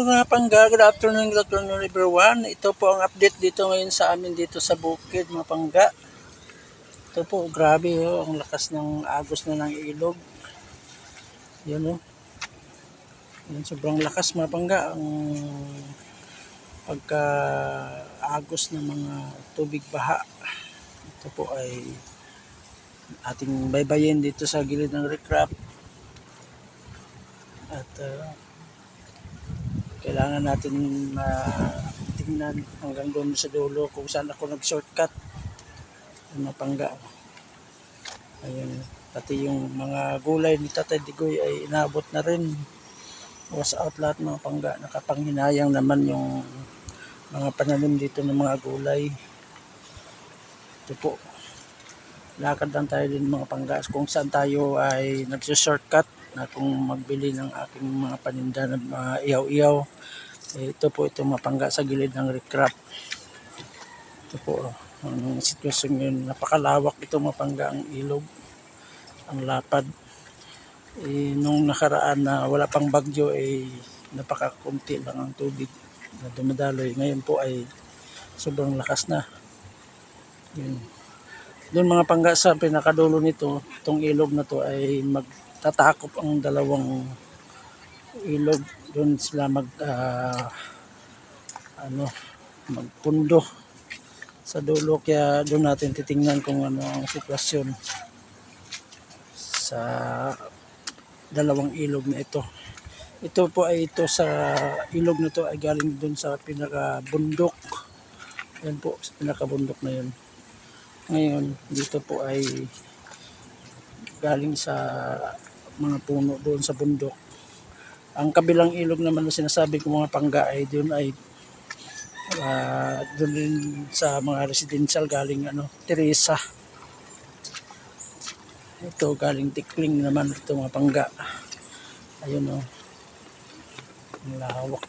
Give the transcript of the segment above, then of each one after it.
mga pangga, good afternoon everyone. Ito po ang update dito ngayon sa amin dito sa bukid mga pangga. Ito po, grabe ang lakas ng agos na ng ilog. Yan o. Yan, sobrang lakas mga pangga ang pagka agos ng mga tubig baha. Ito po ay ating baybayin dito sa gilid ng recrap. At kailangan natin tingnan hanggang doon sa dulo kung saan ako nag-shortcut ng mapangga. Ayun, pati yung mga gulay ni Tatay Digoy ay inabot na rin. Was out lahat mga pangga. Nakapanghinayang naman yung mga pananim dito ng mga gulay. Ito po, lakad lang tayo din mga pangga kung saan tayo ay nagsushortcut na kung magbili ng aking mga paninda ng mga iyaw-iyaw. Ito po, ito mapangga sa gilid ng recrap. Ito po ang sitwasyon ngayon. Napakalawak ito mapangga ang ilog, ang lapad. Nung nakaraan na wala pang bagyo napakakunti lang ang tubig na dumadaloy. Ngayon po ay sobrang lakas na. Yun. Doon mga pangga sa pinakadulo nito, itong ilog na to ay magtatakop ang dalawang ilog. Doon sila magpundo sa dulo, kaya doon natin titingnan kung ano ang sitwasyon sa dalawang ilog na ito. Ito po ay ito sa ilog na to ay galing doon sa pinakabundok. Yan po, sa pinakabundok na yun. Ngayon, dito po ay galing sa mga puno doon sa bundok. Ang kabilang ilog naman na sinasabi ko mga pangga ay doon din sa mga residential galing Teresa. Ito galing Tikling naman ito mga pangga. Ayun o. Ang lawak.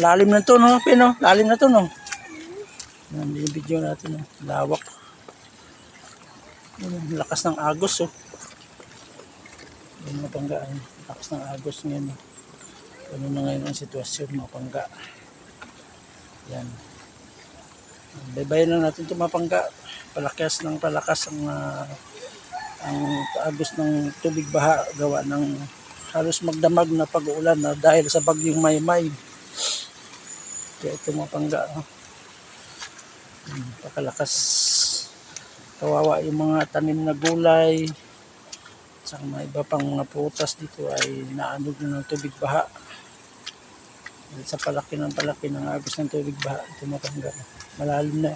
Lalim na to no, Pino? Lalim na to no. Yan, video natin no. Lawak. Yan, lakas ng agos oh. Yan mga pangga. Lakas ng agos ngayon. Ano na ngayon ang sitwasyon mga pangga. Yan. Baybayin lang natin ito mga pangga. Palakas ang agos ng tubig baha gawa ng halos magdamag na pag-uulan na dahil sa bagyong Maymay. Kaya ito mga pangga. Pakalakas. Kawawa yung mga tanim na gulay. Sa mga iba pang mga prutas dito ay naanog na ng tubig baha. Sa palaki ng agos ng tubig baha. Ito mga pangga. Malalim na.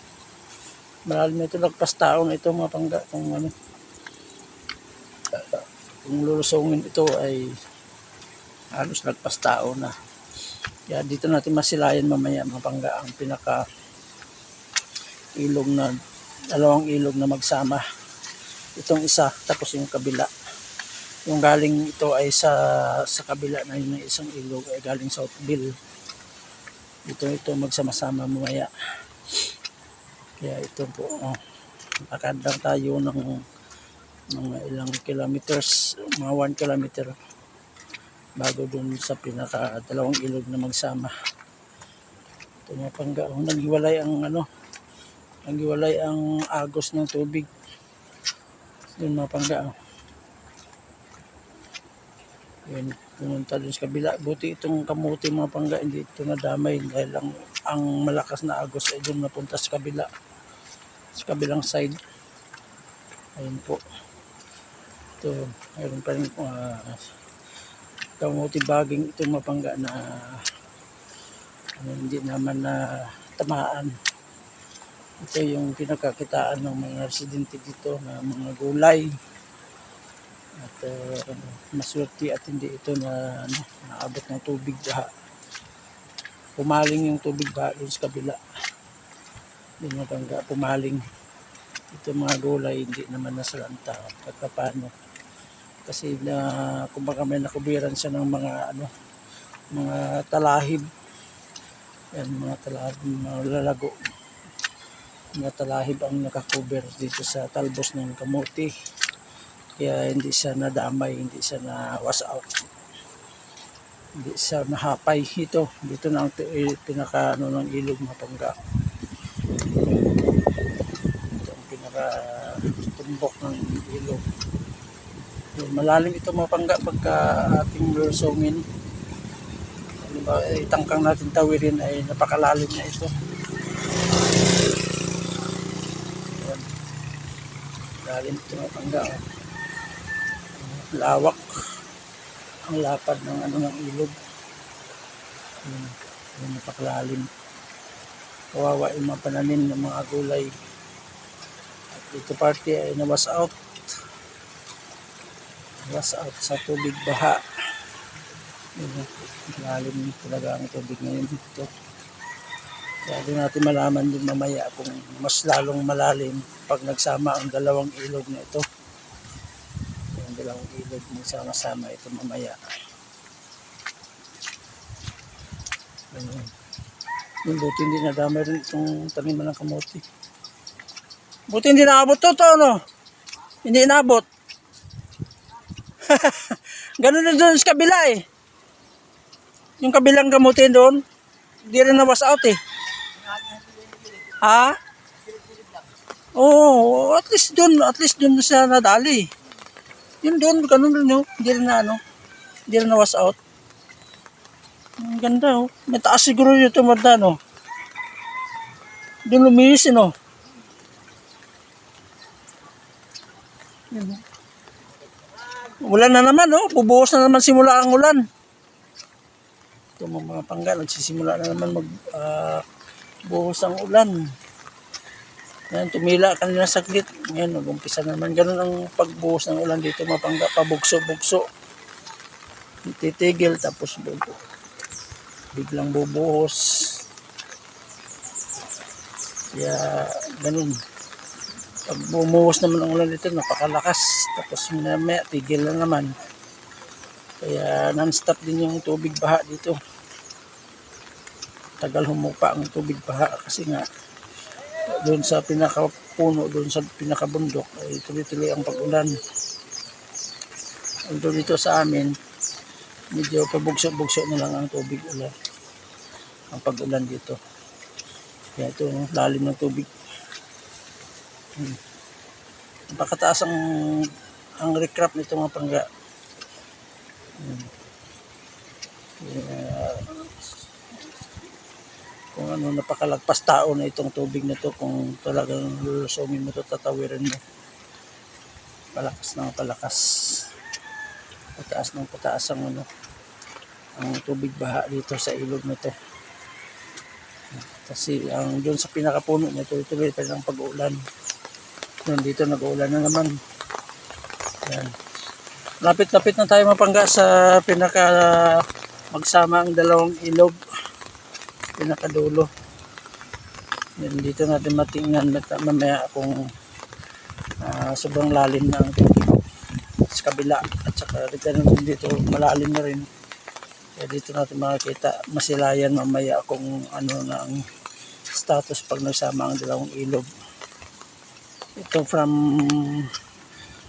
Malalim na ito. Lagpas tao na ito mga pangga. Kung lulusungin ito ay halos lagpas tao na. Kaya dito natin masilayan mamaya mga pangga ang pinaka ilog na dalawang ilog na magsama. Itong isa tapos yung kabila. Yung galing ito ay sa kabila na yung isang ilog ay galing Southville. Ito magsama-sama mamaya. Kaya ito po lakad lang tayo ng mga ilang kilometers, mga 1 kilometer bago dun sa pinaka dalawang ilog na magsama. Ito mga pangga, naghiwalay ang agos ng tubig. Yun mga pangga. Yun, pumunta dun sa kabila. Buti itong kamuti mga pangga, hindi ito nadamay dahil ang malakas na agos ay dun napunta sa kabila. Sa kabilang side. Ayun po. Ito, mayroon pa rin kamuti baging ito mga pangga na hindi naman na tamaan. Ito yung pinakakitaan ng mga residente dito na mga gulay. At maswerte at hindi ito na naabot ng tubig baha. Pumaling yung tubig baha doon sa kabila. Hindi mga pangga, pumaling. Ito mga gulay hindi naman nasalanta pagkapano. Kasi kumbaga may nakubiran siya ng mga talahib. Yan, mga talahib, mga lalago. Mga talahib ang nakakuber dito sa talbos ng kamuti. Kaya hindi siya nadamay, hindi siya na wash out. Hindi siya mahapay ito. Dito na ang pinaka ano ng ilog mga pangga. Ito ang pinaka tumbok ng ilog. Malalim ito mga pangga pagka ating lusungin. Diba, itangkang natin tawirin ay napakalalim na ito. Ayan. Lalim ito mga pangga. Lawak ang lapad ng ano ng ilog. Ayan, napakalalim. Kawawa yung mga pananim ng mga gulay. At ito parte ay nawas out. Nawas out sa tubig baha. Malalim talaga ang tubig ngayon dito. Kaya din natin malaman din mamaya kung mas lalong malalim pag nagsama ang dalawang ilog na ito. Yung dalawang ilog magsama-sama ito mamaya. Yung buti hindi nadamay rin itong taniman ng kamote. Buti hindi naabot to, no? Hindi inabot. Ganun na doon sa kabila eh. Yung kabilang kamote doon, hindi rin nawas out eh. Ha? Oo, at least doon siya nadali. Yun doon, ganun rin no? Hindi rin na ano, hindi rin nawas out. Ang ganda oh. May taas siguro yung tumanda no. Doon luminis no. Ulan na naman no. Bubuhos na naman simula ang ulan. Ito mga pangga, nagsisimula na naman buhos ang ulan. Ngayon, tumila kanina saglit. Ngayon, mag-umpisa naman. Ganun ang pagbuhos ng ulan dito mga pangga. Pabugso-bugso. Titigil tapos biglang bubuhos. Kaya ganun. Pag bumuhos naman ang ulan dito, napakalakas. Tapos mamaya, tigil na naman. Kaya non-stop din yung tubig baha dito. Tagal humupa ang tubig baha kasi nga doon sa pinakapuno, doon sa pinakabundok ay tuloy-tuloy ang pag-ulan. Although dito sa amin, medyo pabugso-bugso na lang ang tubig ulan. Ang pag-ulan dito. Kaya ito, lalim ng tubig. Napakataas ang recrap nito mga pangga. Kung ano, napakalagpas tao na itong tubig na to kung talagang lulusungin mo to, tatawirin mo. Palakas ng palakas. Pataas ng pataas ang ano, ang tubig baha dito sa ilog na to. Kasi ang doon sa pinakapuno niya, tuloy-tuloy pa ng pag-uulan. Dito nag-uulan na naman. Yan. Lapit-lapit na tayo mapangga sa pinaka magsama ang dalawang ilog. Pinakadulo. Yan, dito natin matingnan mamaya kung sobrang lalim na ang tubig sa kabila. At saka dito malalim na rin. Kaya dito natin makikita masilayan mamaya kung ano na ang status pag nagsama ang dalawang ilog. Ito from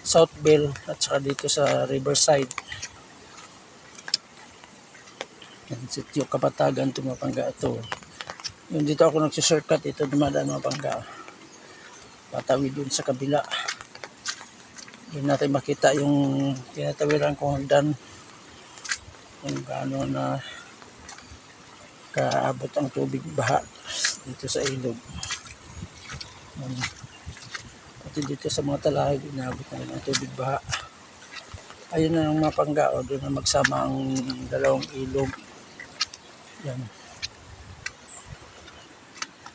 Southville at saka dito sa Riverside. Yan, Sitio Kapatagan, Tumapangga ito. Yung dito ako nagsi-shortcut, ito dumadaan Mapangga. Patawid dun sa kabila. Doon natin makita yung tinatawiran kong hagdan. Kung gaano na kaabot ang tubig baha dito sa ilog. Pati dito sa mga talahib, inaabot na rin ang tubig baha. Ayun na ang Mapangga, o doon na magsama ang dalawang ilog. Yan.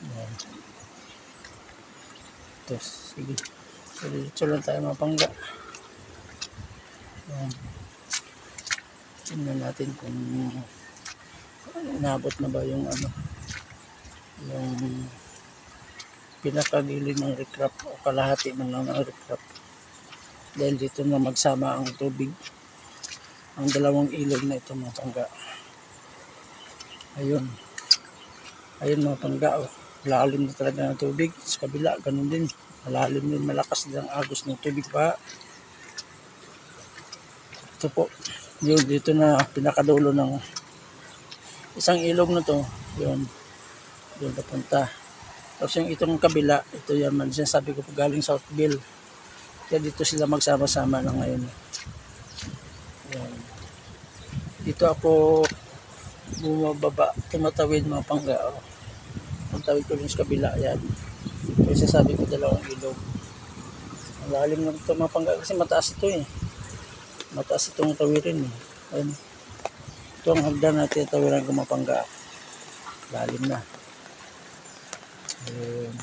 Yan. Ito, sige. Dito lang tayo Mapangga. Yan. Tingnan natin kung inabot na ba yung ano, yung pinakagilid ng recrap o kalahati man lang ng recrap. Dahil dito na magsama ang tubig, ang dalawang ilog na ito Mapangga. Ayun Mapangga, oh. Lalim na talaga ng tubig. Sa kabila ganun din, malalim din, malakas din ang agos ng tubig pa. Ito po, yun dito na pinakadulo ng isang ilog na to, yun, doon papunta. Tapos yung itong kabila, ito yan man, sinasabi ko po galing Southville. Kaya dito sila magsama-sama na ngayon. Yan. Dito ako bumababa, tumatawid mga pangga. Oh. Tumatawid ko dun sa kabila, yan. Kaya sinasabi ko dalawang ilog. Ang lalim na ito mga pangga kasi mataas ito eh. Mataas itong tawirin eh. Ayun. Ito ang hagdan na tinatawiran ko mga pangga. Lalim na. Ayun.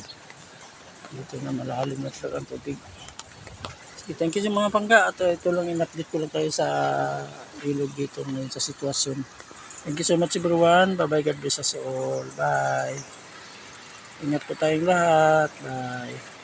Dito na malalim na talaga ang tubig. Sige, thank you sa mga pangga. At ito lang in-update ko lang tayo sa ilog dito ngayon sa sitwasyon. Thank you so much everyone. Bye bye. God bless us all. Bye. Ingat po tayong lahat. Bye.